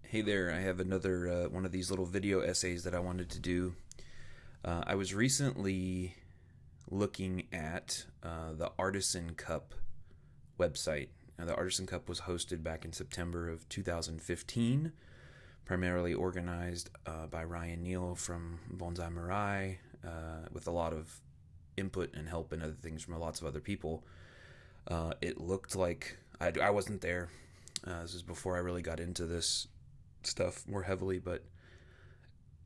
Hey there, I have another one of these little video essays that I wanted to do. I was recently looking at the Artisan Cup website. Now, the Artisan Cup was hosted back in September of 2015, primarily organized by Ryan Neal from Bonsai, with a lot of input and help and other things from lots of other people. It looked like I wasn't there. This is before I really got into this stuff more heavily, but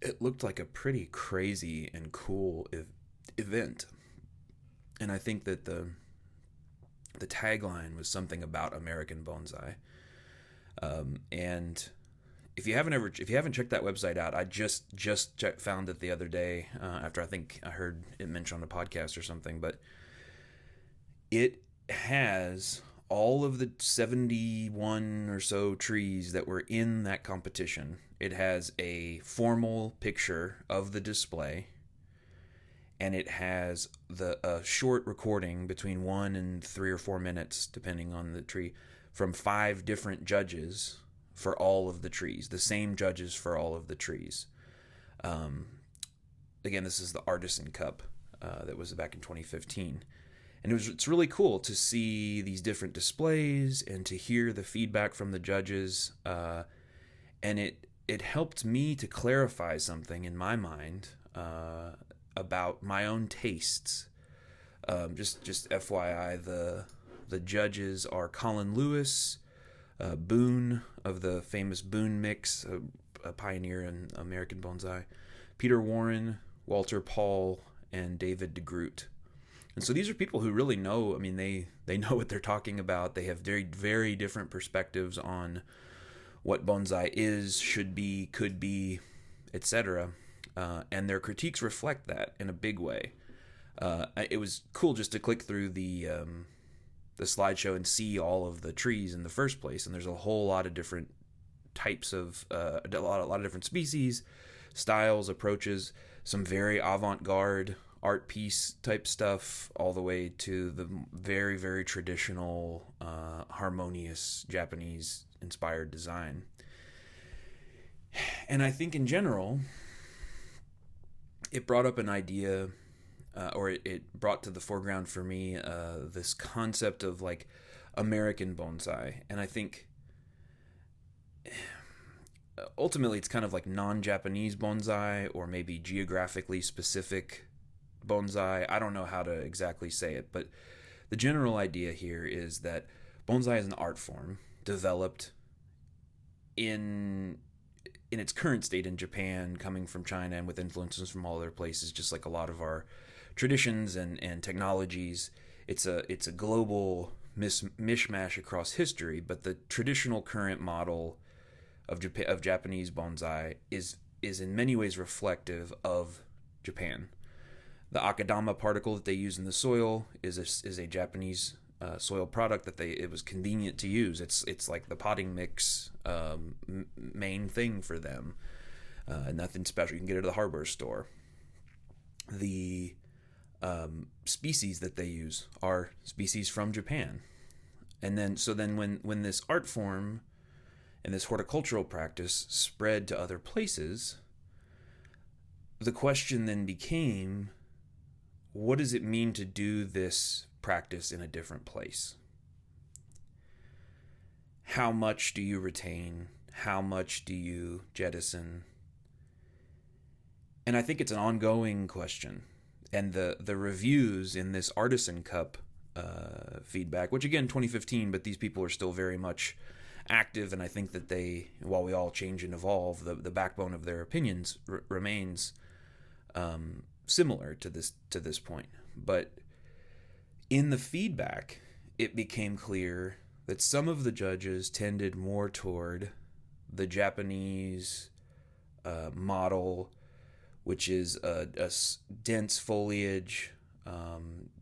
it looked like a pretty crazy and cool event. And I think that the tagline was something about American bonsai. And if you haven't checked that website out, I just found it the other day after I think I heard it mentioned on a podcast or something. But it has all of the 71 or so trees that were in that competition. It has a formal picture of the display, and it has a short recording between 1 and 3 or 4 minutes, depending on the tree, from 5 different judges for all of the trees, the same judges for all of the trees. Again, this is the Artisan Cup that was back in 2015. And it's really cool to see these different displays and to hear the feedback from the judges. And it helped me to clarify something in my mind about my own tastes. Just FYI, the judges are Colin Lewis, Boone of the famous Boone mix, a pioneer in American bonsai, Peter Warren, Walter Paul, and David DeGroot. And so these are people who really know. I mean, they know what they're talking about. They have very, very different perspectives on what bonsai is, should be, could be, etc. And their critiques reflect that in a big way. It was cool just to click through the slideshow and see all of the trees in the first place. And there's a whole lot of different types of a lot of different species, styles, approaches. Some very avant-garde art piece type stuff, all the way to the very, very traditional, harmonious Japanese inspired design. And I think in general, it brought up an idea, or it brought to the foreground for me this concept of like American bonsai. And I think ultimately it's kind of like non-Japanese bonsai, or maybe geographically specific bonsai. I don't know how to exactly say it, but the general idea here is that bonsai is an art form developed in its current state in Japan, coming from China and with influences from all other places, just like a lot of our traditions and technologies. It's a global mishmash across history, but the traditional current model of Japanese bonsai is in many ways reflective of Japan. The akadama particle that they use in the soil is a Japanese soil product that it was convenient to use. It's like the potting mix main thing for them. Nothing special. You can get it at the hardware store. The species that they use are species from Japan. And then when this art form and this horticultural practice spread to other places, the question then became, what does it mean to do this practice in a different place? How much do you retain? How much do you jettison? And I think it's an ongoing question. And the reviews in this Artisan Cup feedback, which again, 2015, but these people are still very much active, and I think that while we all change and evolve, the backbone of their opinions remains similar to this point. But in the feedback, it became clear that some of the judges tended more toward the Japanese model, which is a dense foliage,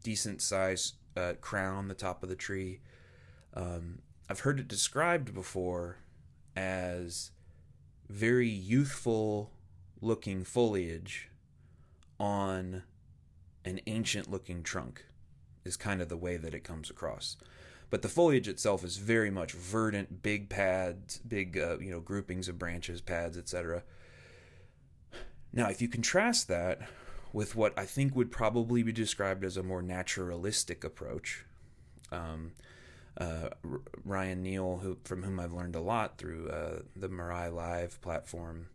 decent size crown, the top of the tree. I've heard it described before as very youthful looking foliage on an ancient looking trunk, is kind of the way that it comes across. But the foliage itself is very much verdant, big pads, big groupings of branches, pads, etc. Now, if you contrast that with what I think would probably be described as a more naturalistic approach, um, Ryan Neal, from whom I've learned a lot through the Mirai Live platform,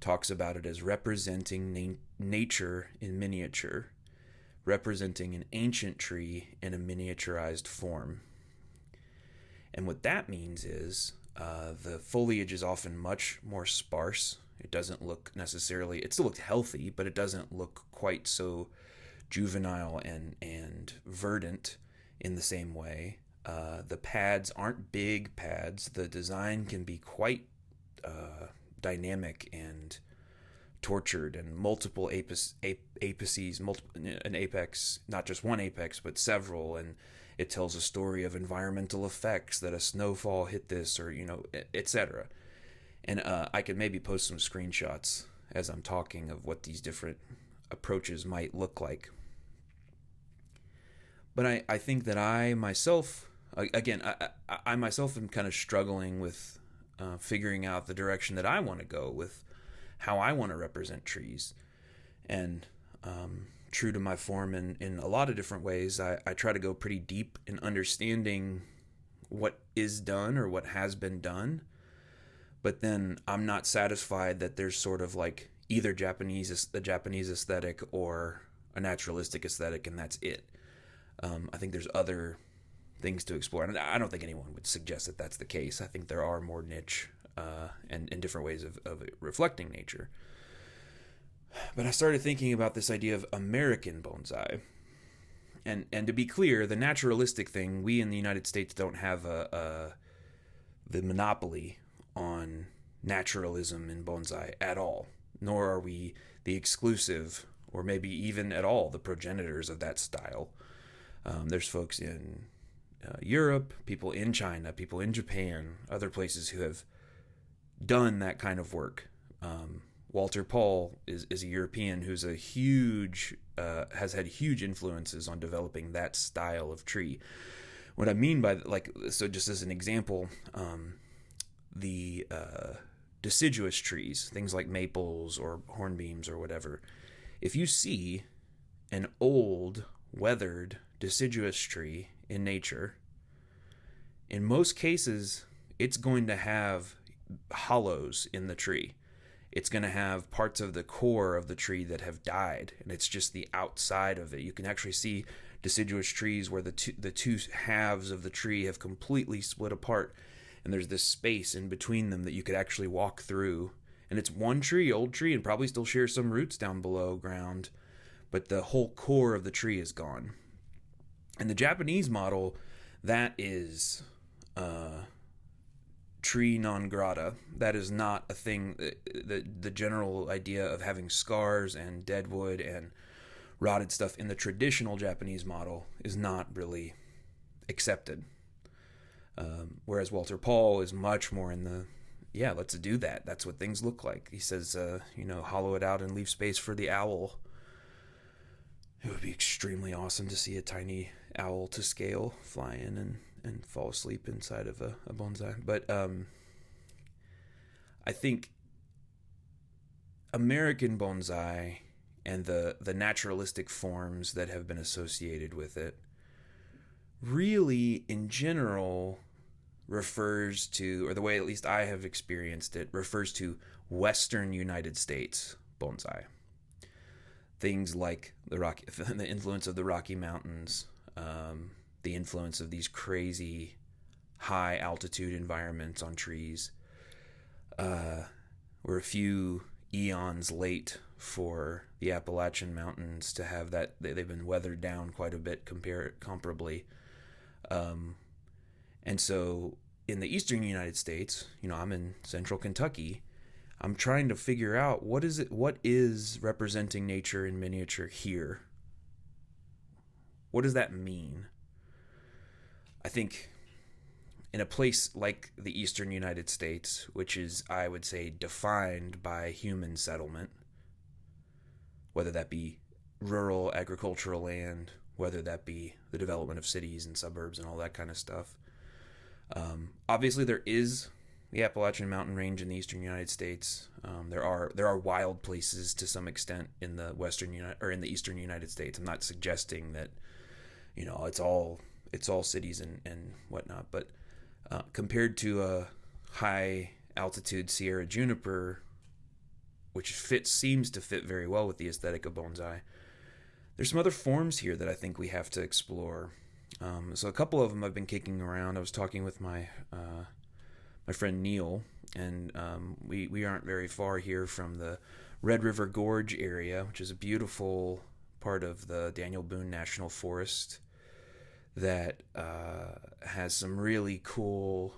talks about it as representing nature in miniature, representing an ancient tree in a miniaturized form. And what that means is the foliage is often much more sparse. It doesn't look necessarily, it still looks healthy, but it doesn't look quite so juvenile and verdant in the same way. The pads aren't big pads. The design can be quite dynamic and tortured, and multiple apices, an apex, not just one apex, but several, and it tells a story of environmental effects that a snowfall hit this, or etc. And I could maybe post some screenshots as I'm talking of what these different approaches might look like. But I think that I myself, again, I myself am kind of struggling with figuring out the direction that I want to go with how I want to represent trees. And true to my form in a lot of different ways, I try to go pretty deep in understanding what is done or what has been done. But then I'm not satisfied that there's sort of like either the Japanese aesthetic or a naturalistic aesthetic, and that's it. I think there's other things to explore, and I don't think anyone would suggest that that's the case. I think there are more niche and different ways of reflecting nature. But I started thinking about this idea of American bonsai. And to be clear, the naturalistic thing, we in the United States don't have the monopoly on naturalism in bonsai at all, nor are we the exclusive, or maybe even at all, the progenitors of that style. There's folks in Europe, people in China, people in Japan, other places who have done that kind of work. Walter Paul is a European who's a huge, has had huge influences on developing that style of tree. What I mean by, so just as an example, the deciduous trees, things like maples or hornbeams or whatever, if you see an old, weathered, deciduous tree in nature, in most cases, it's going to have hollows in the tree. It's going to have parts of the core of the tree that have died, and it's just the outside of it. You can actually see deciduous trees where the two halves of the tree have completely split apart, and there's this space in between them that you could actually walk through. And it's one tree, old tree, and probably still shares some roots down below ground, but the whole core of the tree is gone. And the Japanese model, that is tree non grata. That is not a thing. The general idea of having scars and dead wood and rotted stuff in the traditional Japanese model is not really accepted. Whereas Walter Paul is much more in the, let's do that. That's what things look like. He says, hollow it out and leave space for the owl. It would be extremely awesome to see a tiny owl to scale fly in and fall asleep inside of a bonsai. But I think American bonsai and the naturalistic forms that have been associated with it really, in general, refers to, or the way at least I have experienced it, refers to Western United States bonsai. Things like the influence of the Rocky Mountains, the influence of these crazy high altitude environments on trees. We're a few eons late for the Appalachian Mountains to have that. They've been weathered down quite a bit comparably. And so in the eastern United States, I'm in central Kentucky, I'm trying to figure out what is representing nature in miniature here? What does that mean? I think in a place like the eastern United States, which is, I would say, defined by human settlement, whether that be rural agricultural land whether that be the development of cities and suburbs and all that kind of stuff. Obviously, there is the Appalachian Mountain Range in the eastern United States. There are wild places to some extent in the in the eastern United States. I'm not suggesting that it's all cities and whatnot, but compared to a high altitude Sierra juniper, which seems to fit very well with the aesthetic of bonsai, there's some other forms here that I think we have to explore. So a couple of them I've been kicking around. I was talking with my friend Neil, and we aren't very far here from the Red River Gorge area, which is a beautiful part of the Daniel Boone National Forest that has some really cool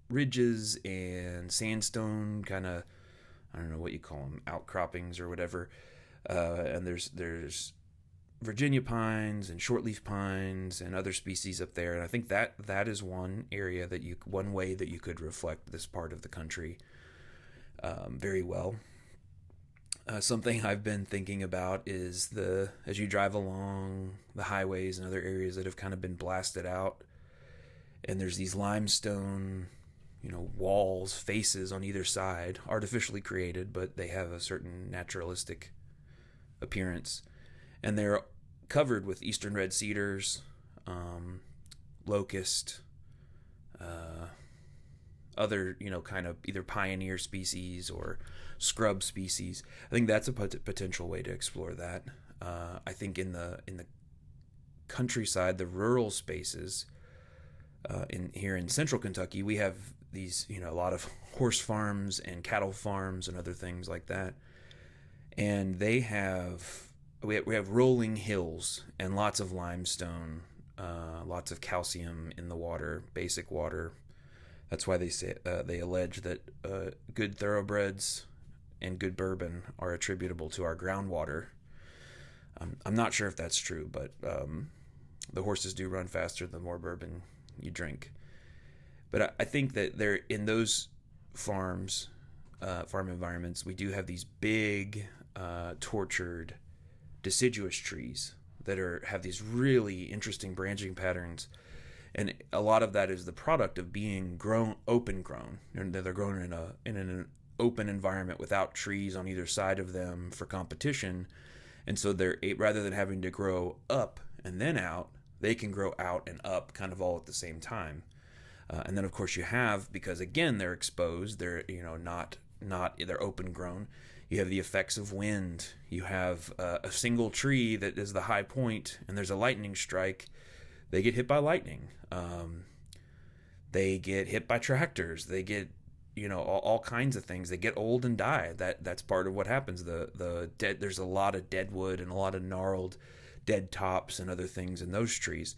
ridges and sandstone kind of, I don't know what you call them, outcroppings or whatever. And there's Virginia pines and shortleaf pines and other species up there, and I think that is one way that you could reflect this part of the country very well. Something I've been thinking about is as you drive along the highways and other areas that have kind of been blasted out, and there's these limestone, walls, faces on either side, artificially created, but they have a certain naturalistic appearance, and they're covered with eastern red cedars, locust, other kind of either pioneer species or scrub species. I think that's a potential way to explore that. I think in the countryside, the rural spaces, here in central Kentucky, we have these a lot of horse farms and cattle farms and other things like that, and we have rolling hills and lots of limestone, lots of calcium in the water, basic water. That's why they allege that good thoroughbreds and good bourbon are attributable to our groundwater. I'm not sure if that's true, but the horses do run faster the more bourbon you drink. But I think that there, in those farm environments, we do have these big, tortured, deciduous trees that have these really interesting branching patterns, and a lot of that is the product of being open grown, and they're grown in an open environment without trees on either side of them for competition. And so they're, rather than having to grow up and then out, they can grow out and up kind of all at the same time. And then of course you have, because again they're exposed, they're not they're open grown, you have the effects of wind. You have a single tree that is the high point, and there's a lightning strike. They get hit by lightning. They get hit by tractors. They get all kinds of things. They get old and die. That's part of what happens. There's a lot of dead wood and a lot of gnarled dead tops and other things in those trees.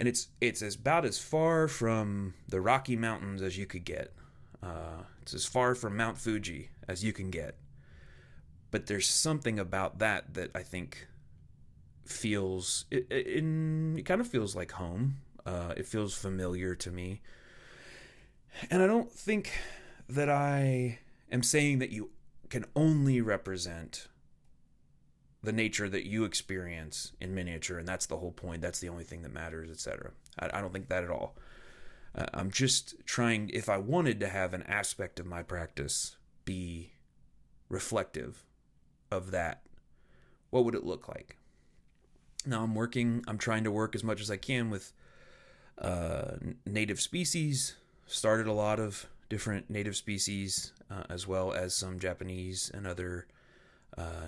And it's about as far from the Rocky Mountains as you could get. It's as far from Mount Fuji as you can get. But there's something about that I think feels, it kind of feels like home. It feels familiar to me. And I don't think that I am saying that you can only represent the nature that you experience in miniature, and that's the whole point. That's the only thing that matters, etc. I don't think that at all. I'm just trying, if I wanted to have an aspect of my practice be reflective of that, what would it look like? Now I'm trying to work as much as I can with native species. Started a lot of different native species, as well as some Japanese and other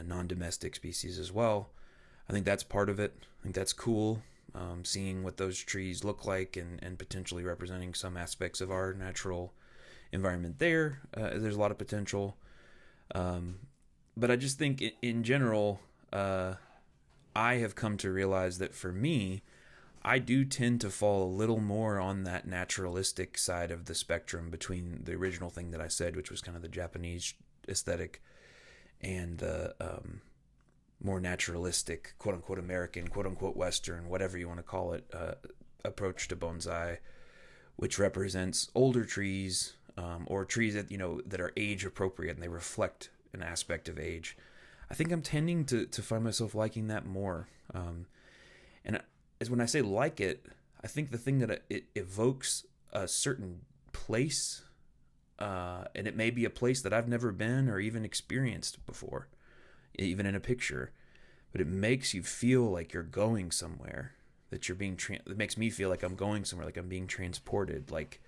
non-domestic species as well. I think that's part of it. I think that's cool, seeing what those trees look like and potentially representing some aspects of our natural environment there. There's a lot of potential. But I just think in general, I have come to realize that for me, I do tend to fall a little more on that naturalistic side of the spectrum between the original thing that I said, which was kind of the Japanese aesthetic, and the more naturalistic, quote-unquote American, quote-unquote Western, whatever you want to call it, approach to bonsai, which represents older trees, or trees that that are age appropriate and they reflect an aspect of age. I think I'm tending to find myself liking that more. And as when I say like it, I think the thing that it evokes a certain place, and it may be a place that I've never been or even experienced before, even in a picture, but it makes you feel like you're going somewhere, that you're being, it makes me feel like I'm going somewhere, like I'm being transported, like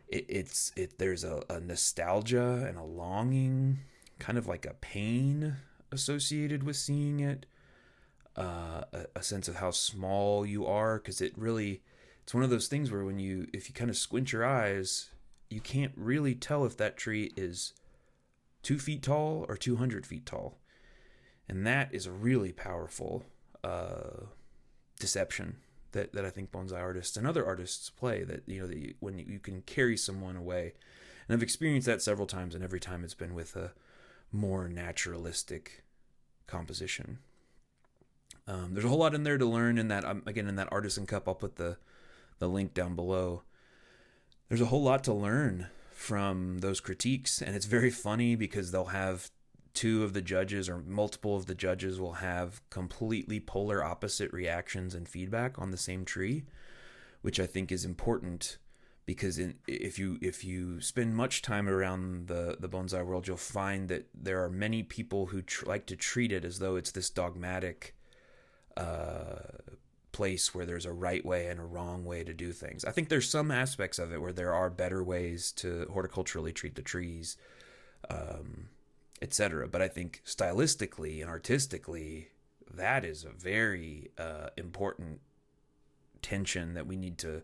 there's a nostalgia and a longing, kind of like a pain associated with seeing it, a sense of how small you are, because it's one of those things where if you kind of squint your eyes, you can't really tell if that tree is 2 feet tall or 200 feet tall. And that is a really powerful deception that I think bonsai artists and other artists play, that when you can carry someone away. And I've experienced that several times, and every time it's been with a more naturalistic composition. There's a whole lot in there to learn in that. Again, in that Artisan cup, I'll put the link down below. There's a whole lot to learn from those critiques, and it's very funny because they'll have two of the judges or multiple of the judges will have completely polar opposite reactions and feedback on the same tree, which I think is important, because if you spend much time around the bonsai world, you'll find that there are many people who like to treat it as though it's this dogmatic place where there's a right way and a wrong way to do things. I think there's some aspects of it where there are better ways to horticulturally treat the trees, etc. But I think stylistically and artistically, that is a very important tension that we need to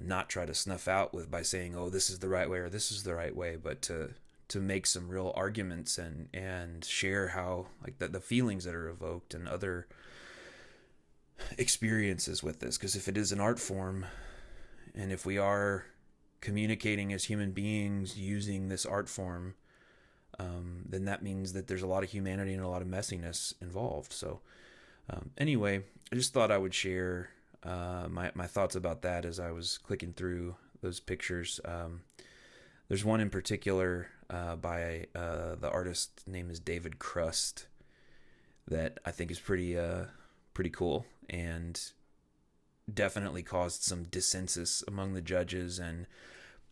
not try to snuff out by saying, oh, this is the right way or this is the right way, but to make some real arguments and share how, like, the feelings that are evoked and other experiences with this. Because if it is an art form, and if we are communicating as human beings using this art form, then that means that there's a lot of humanity and a lot of messiness involved. So anyway, I just thought I would share my thoughts about that as I was clicking through those pictures. There's one in particular by the artist name is David Crust that I think is pretty cool, and definitely caused some dissensus among the judges and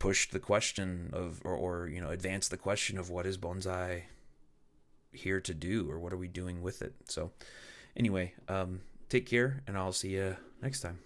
pushed the question of, or advanced the question of, what is bonsai here to do, or what are we doing with it? So anyway, take care, and I'll see you next time.